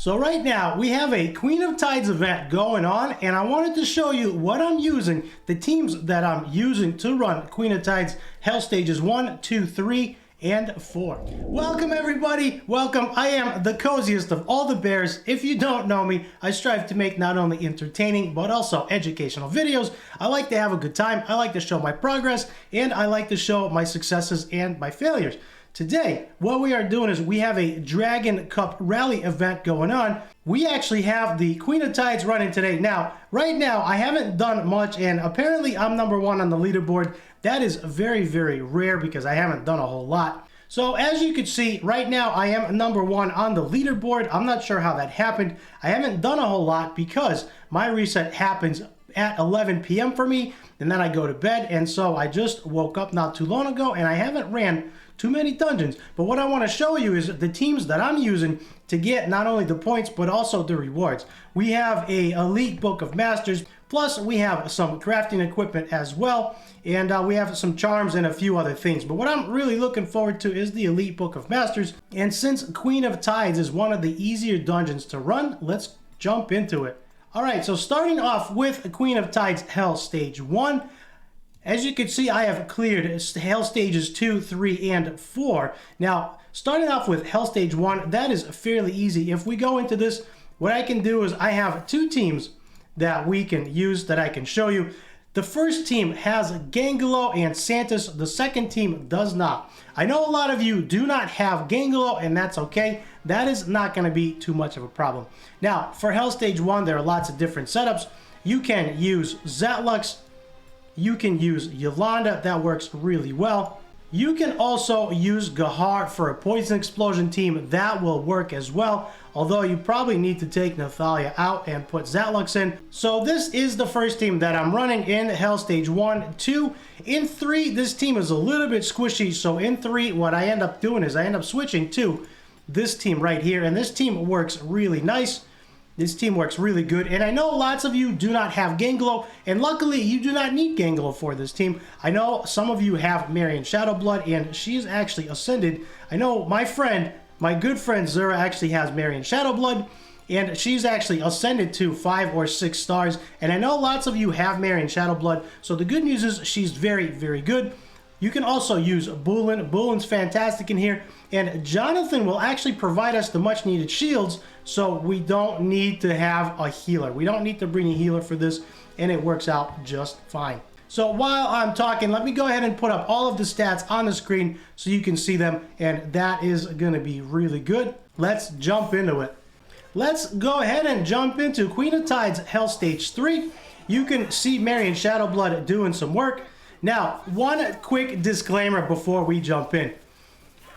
So right now we have a Queen of Tides event going on, and I wanted to show you what I'm using, the teams that I'm using to run Queen of Tides Hell Stages 1, 2, 3, and 4. Welcome everybody, welcome. I am the coziest of all the bears. If you don't know me, I strive to make not only entertaining but also educational videos. I like to have a good time, I like to show my progress, and I like to show my successes and my failures. Today, what we are doing is we have a Dragon Cup Rally event going on. We actually have the Queen of Tides running today. Now, right now, I haven't done much, and apparently I'm #1 on the leaderboard. That is very, very rare because I haven't done a whole lot. So as you can see, right now I am #1 on the leaderboard. I'm not sure how that happened. I haven't done a whole lot because my reset happens at 11 p.m. for me, and then I go to bed, and so I just woke up not too long ago, and I haven't ran too many dungeons. But what I want to show you is the teams that I'm using to get not only the points but also the rewards. We have a Elite Book of Masters, plus we have some crafting equipment as well, and we have some charms and a few other things. But what I'm really looking forward to is the Elite Book of Masters, and since Queen of Tides is one of the easier dungeons to run, let's jump into it. Alright, so starting off with Queen of Tides Hell Stage 1. As you can see, I have cleared Hell Stages 2, 3, and 4. Now, starting off with Hell Stage 1, that is fairly easy. If we go into this, what I can do is I have two teams that we can use that I can show you. The first team has Gangelo and Santos. The second team does not. I know a lot of you do not have Gangelo, and that's okay. That is not going to be too much of a problem. Now, for Hell Stage 1, there are lots of different setups. You can use Zatlux. You can use Yolanda, that works really well. You can also use Gahar for a Poison Explosion team, that will work as well. Although you probably need to take Nathalia out and put Zatlux in. So this is the first team that I'm running in Hell Stage 1, 2. In 3, this team is a little bit squishy. So in 3, what I end up doing is I end up switching to this team right here. And this team works really nice. This team works really good, and I know lots of you do not have Gangelo, and luckily you do not need Gangelo for this team. I know some of you have Marion Shadowblood, and she's actually ascended. I know my friend, my good friend Zura actually has Marion Shadowblood, and she's actually ascended to 5 or 6 stars, and I know lots of you have Marion Shadowblood, so the good news is she's very, very good. You can also use Bulin. Bulin's fantastic in here. And Jonathan will actually provide us the much needed shields, so we don't need to have a healer. We don't need to bring a healer for this, and it works out just fine. So while I'm talking, let me go ahead and put up all of the stats on the screen so you can see them, and that is going to be really good. Let's jump into it. Let's go ahead and jump into Queen of Tides Hell Stage 3. You can see Marion Shadowblood doing some work. Now, one quick disclaimer before we jump in.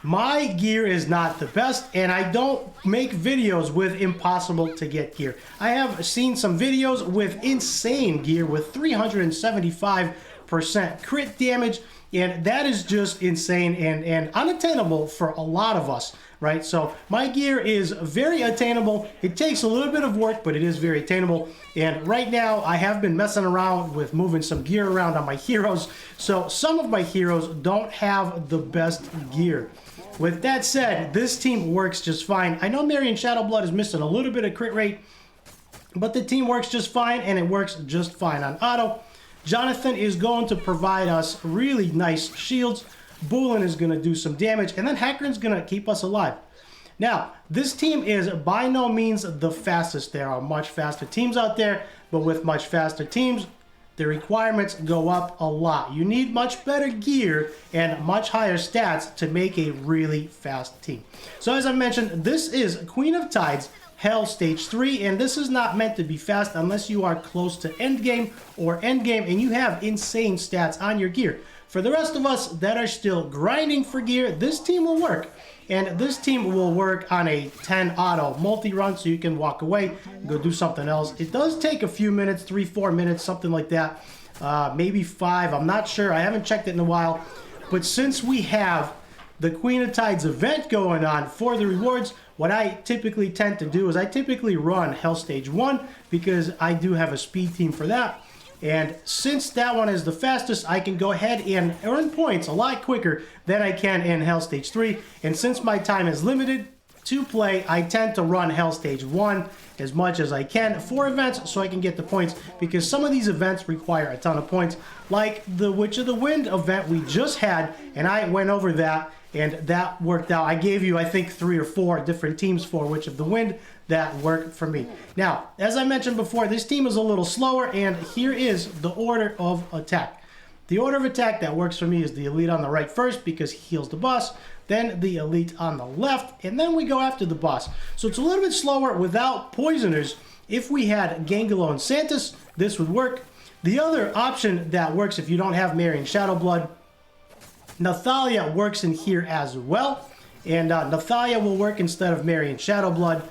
My gear is not the best, and I don't make videos with impossible to get gear. I have seen some videos with insane gear with 375% crit damage, and that is just insane and unattainable for a lot of us, right? So my gear is very attainable. It takes a little bit of work, but it is very attainable. And right now I have been messing around with moving some gear around on my heroes. So some of my heroes don't have the best gear. With that said, this team works just fine. I know Marion Shadowblood is missing a little bit of crit rate, but the team works just fine, and it works just fine on auto. Jonathan is going to provide us really nice shields. Bulin is going to do some damage, and then Hecarim's going to keep us alive. Now, this team is by no means the fastest. There are much faster teams out there, but with much faster teams, the requirements go up a lot. You need much better gear and much higher stats to make a really fast team. So as I mentioned, this is Queen of Tides Hell Stage 3, and this is not meant to be fast unless you are close to endgame or endgame and you have insane stats on your gear. For the rest of us that are still grinding for gear, this team will work. And this team will work on a 10 auto multi-run, so you can walk away and go do something else. It does take a few minutes, 3-4 minutes, something like that. Maybe 5, I'm not sure. I haven't checked it in a while. But since we have the Queen of Tides event going on for the rewards, what I typically tend to do is I typically run Hell Stage 1 because I do have a speed team for that. And since that one is the fastest, I can go ahead and earn points a lot quicker than I can in Hell Stage 3. And since my time is limited, to play, I tend to run Hell Stage 1 as much as I can for events so I can get the points, because some of these events require a ton of points, like the Witch of the Wind event we just had, and I went over that, and that worked out. I gave you, I think, 3 or 4 different teams for Witch of the Wind that worked for me. Now, as I mentioned before, this team is a little slower, and here is the order of attack. The order of attack that works for me is the Elite on the right first, because he heals the boss, then the Elite on the left, and then we go after the boss. So it's a little bit slower without poisoners. If we had Gangelo and Santis, this would work. The other option that works if you don't have Marion Shadowblood, Nathalia works in here as well, and Nathalia will work instead of Marion Shadowblood.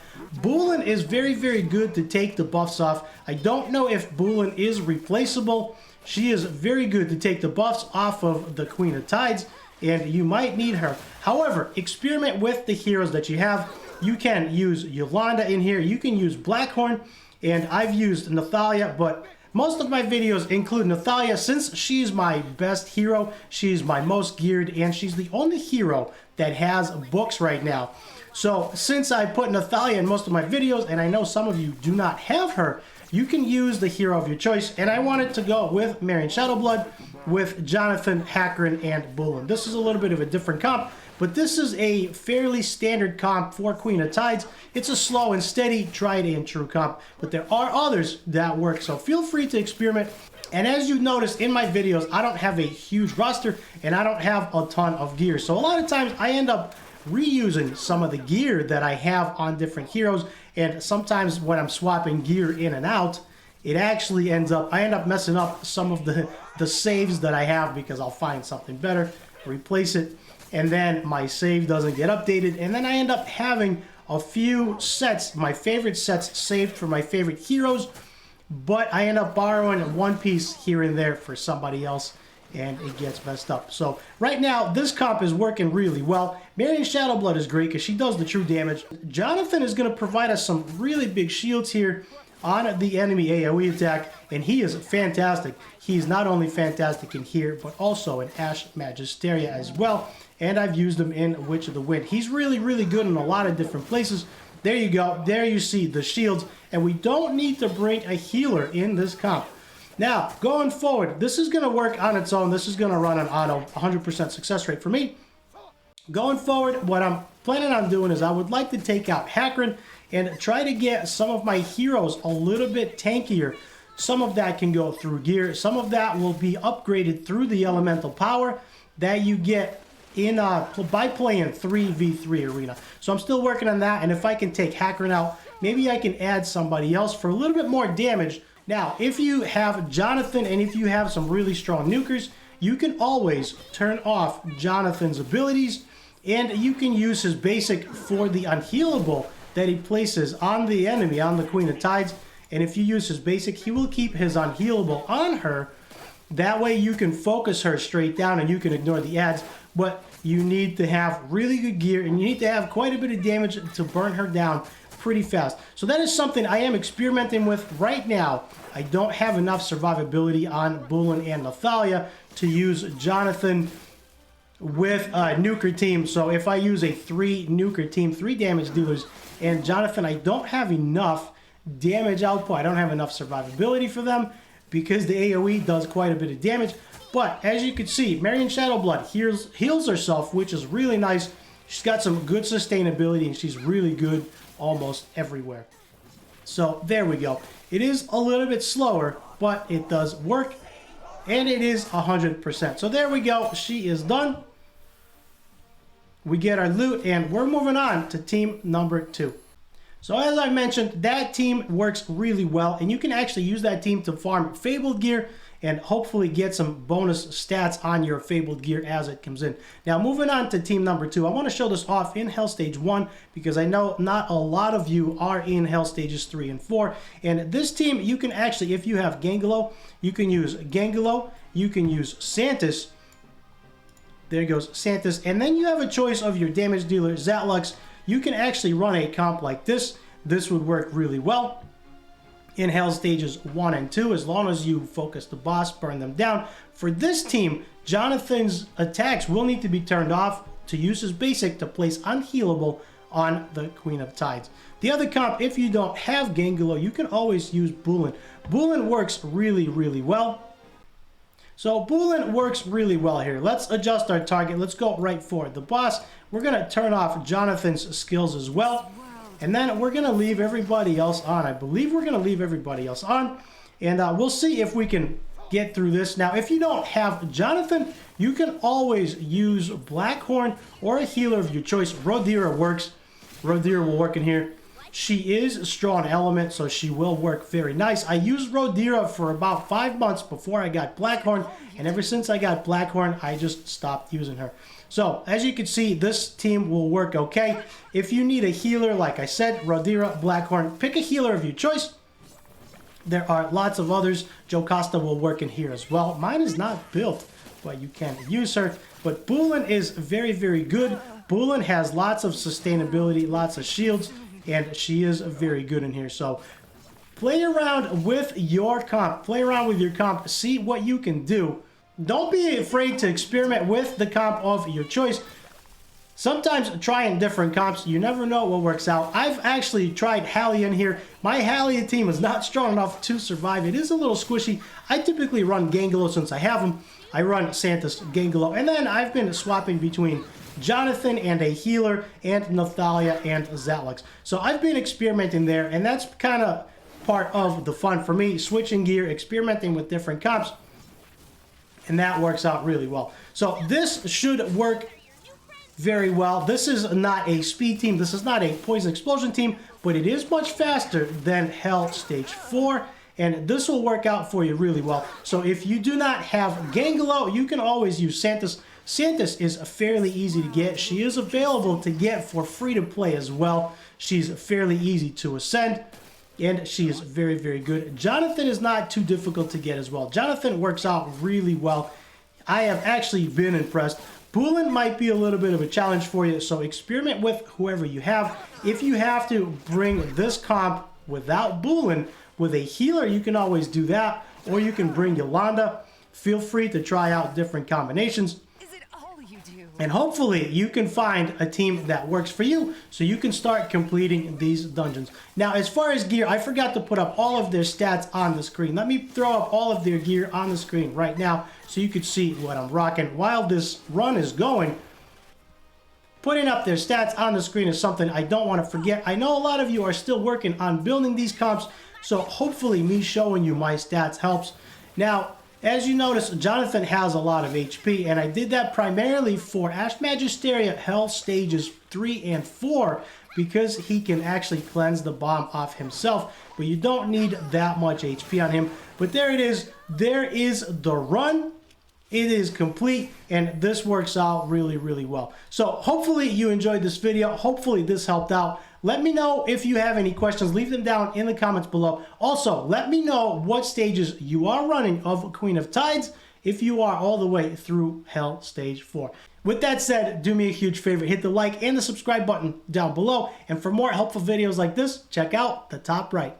Bulin is very, very good to take the buffs off. I don't know if Bulin is replaceable. She is very good to take the buffs off of the Queen of Tides, and you might need her. However, experiment with the heroes that you have. You can use Yolanda in here. You can use Blackhorn, and I've used Nathalia, but most of my videos include Nathalia since she's my best hero. She's my most geared, and she's the only hero that has books right now. So since I put Nathalia in most of my videos, and I know some of you do not have her, you can use the hero of your choice, and I wanted to go with Marion Shadowblood, with Jonathan, Hakron, and Bulin. This is a little bit of a different comp, but this is a fairly standard comp for Queen of Tides. It's a slow and steady, tried and true comp, but there are others that work, so feel free to experiment. And as you noticed in my videos, I don't have a huge roster, and I don't have a ton of gear, so a lot of times I end up reusing some of the gear that I have on different heroes, and sometimes when I'm swapping gear in and out, it actually ends up, I end up messing up some of the saves that I have, because I'll find something better, replace it, and then my save doesn't get updated, and then I end up having a few sets, my favorite sets saved for my favorite heroes, but I end up borrowing one piece here and there for somebody else, and it gets messed up. So right now, this comp is working really well. Marion Shadowblood is great because she does the true damage. Jonathan is going to provide us some really big shields here on the enemy AoE attack, and he is fantastic. He's not only fantastic in here, but also in Ash Magisteria as well, and I've used him in Witch of the Wind. He's really, really good in a lot of different places. There you go. There you see the shields, and we don't need to bring a healer in this comp. Now, going forward, this is going to work on its own. This is going to run on auto, 100% success rate for me. Going forward, what I'm planning on doing is I would like to take out Hakron and try to get some of my heroes a little bit tankier. Some of that can go through gear. Some of that will be upgraded through the elemental power that you get in by playing 3v3 arena. So I'm still working on that, and if I can take Hakron out, maybe I can add somebody else for a little bit more damage. Now, if you have Jonathan and if you have some really strong nukers, you can always turn off Jonathan's abilities, and you can use his basic for the unhealable that he places on the enemy, on the Queen of Tides. And if you use his basic, he will keep his unhealable on her. That way you can focus her straight down and you can ignore the ads. But you need to have really good gear, and you need to have quite a bit of damage to burn her down pretty fast. So that is something I am experimenting with right now. I don't have enough survivability on Bulin and Nathalia to use Jonathan with a nuker team. So if I use a 3 nuker team, 3 damage dealers, and Jonathan, I don't have enough damage output. I don't have enough survivability for them because the AoE does quite a bit of damage. But as you can see, Marion Shadowblood heals herself, which is really nice. She's got some good sustainability, and she's really good almost everywhere. So there we go. It is a little bit slower, but it does work, and it is 100%. So there we go. She is done. We get our loot, and we're moving on to team number 2. So as I mentioned, that team works really well, and you can actually use that team to farm Fabled gear and hopefully get some bonus stats on your Fabled gear as it comes in. Now, moving on to team number 2, I want to show this off in Hell Stage 1 because I know not a lot of you are in Hell Stages 3 and 4. And this team, you can actually, if you have Gangelo, you can use Gangelo, you can use Santis. There goes Santis. And then you have a choice of your damage dealer, Zatlux. You can actually run a comp like this. This would work really well in Hell Stages 1 and 2, as long as you focus the boss, burn them down. For this team, Jonathan's attacks will need to be turned off to use his basic to place unhealable on the Queen of Tides. The other comp, if you don't have Gangelo, you can always use Bulin. Bulin works really, really well. So Bulin works really well here. Let's adjust our target. Let's go right for the boss. We're going to turn off Jonathan's skills as well. And then we're going to leave everybody else on. I believe we're going to leave everybody else on. And we'll see if we can get through this. Now, if you don't have Jonathan, you can always use Blackhorn or a healer of your choice. Rodira works. Rodira will work in here. She is a strong element, so she will work very nice. I used Rodira for about 5 months before I got Blackhorn, and ever since I got Blackhorn, I just stopped using her. So, as you can see, this team will work okay. If you need a healer, like I said, Rodira, Blackhorn, pick a healer of your choice. There are lots of others. Joe Costa will work in here as well. Mine is not built, but you can use her. But Bulin is very, very good. Bulin has lots of sustainability, lots of shields, and she is very good in here. So play around with your comp. Play around with your comp. See what you can do. Don't be afraid to experiment with the comp of your choice. Sometimes trying different comps, you never know what works out. I've actually tried Halia in here. My Halia team is not strong enough to survive. It is a little squishy. I typically run Gangelo since I have him. I run Santos, Gangelo, and then I've been swapping between Jonathan and a healer, and Nathalia and Zatlux. So I've been experimenting there, and that's kind of part of the fun for me, switching gear, experimenting with different comps, and that works out really well. So this should work very well. This is not a speed team, this is not a poison explosion team, but it is much faster than Hell Stage 4, and this will work out for you really well. So if you do not have Gangelo, you can always use Santos. Santos is fairly easy to get. She is available to get for free to play as well. She's fairly easy to ascend, and she is very, very good. Jonathan is not too difficult to get as well. Jonathan works out really well. I have actually been impressed. Bulin might be a little bit of a challenge for you, so experiment with whoever you have. If you have to bring this comp without Bulin, with a healer, you can always do that, or you can bring Yolanda. Feel free to try out different combinations. And hopefully you can find a team that works for you so you can start completing these dungeons. Now, as far as gear, I forgot to put up all of their stats on the screen. Let me throw up all of their gear on the screen right now so you can see what I'm rocking. While this run is going, putting up their stats on the screen is something I don't want to forget. I know a lot of you are still working on building these comps, so hopefully me showing you my stats helps. Now, as you notice, Jonathan has a lot of HP, and I did that primarily for Ash Magisteria Hell Stages 3 and 4 because he can actually cleanse the bomb off himself, but you don't need that much HP on him. But there it is. There is the run. It is complete, and this works out really, really well. So hopefully you enjoyed this video. Hopefully this helped out. Let me know if you have any questions. Leave them down in the comments below. Also, let me know what stages you are running of Queen of Tides if you are all the way through Hell Stage 4. With that said, do me a huge favor. Hit the like and the subscribe button down below. And for more helpful videos like this, check out the top right.